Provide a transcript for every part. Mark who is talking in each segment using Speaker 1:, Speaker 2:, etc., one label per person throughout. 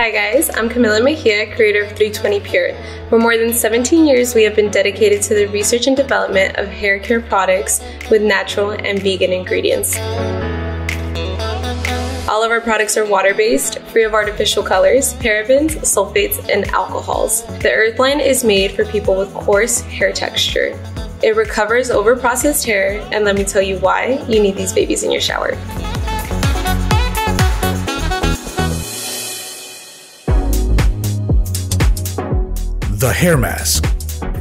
Speaker 1: Hi guys, I'm Camila Mejia, creator of 320 Pure. For more than 17 years, we have been dedicated to the research and development of hair care products with natural and vegan ingredients. All of our products are water-based, free of artificial colors, parabens, sulfates, and alcohols. The Earth line is made for people with coarse hair texture. It recovers over-processed hair, and let me tell you why you need these babies in your shower.
Speaker 2: The Hair Mask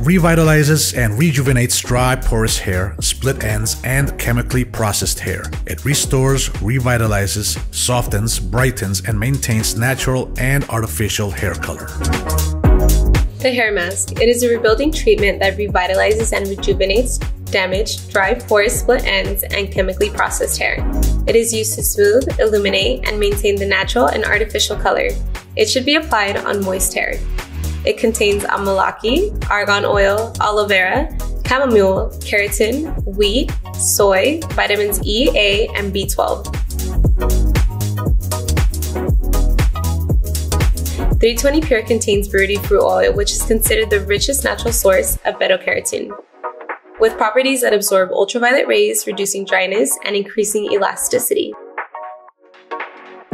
Speaker 2: revitalizes and rejuvenates dry, porous hair, split ends, and chemically processed hair. It restores, revitalizes, softens, brightens, and maintains natural and artificial hair color.
Speaker 1: The Hair Mask. It is a rebuilding treatment that revitalizes and rejuvenates damaged, dry, porous, split ends, and chemically processed hair. It is used to smooth, illuminate, and maintain the natural and artificial color. It should be applied on moist hair. It contains amalaki, argan oil, aloe vera, chamomile, keratin, wheat, soy, vitamins E, A, and B12. 320 Pure contains Biruti fruit oil, which is considered the richest natural source of beta-carotene, with properties that absorb ultraviolet rays, reducing dryness and increasing elasticity.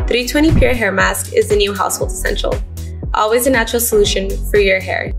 Speaker 1: 320 Pure Hair Mask is the new household essential. Always a natural solution for your hair.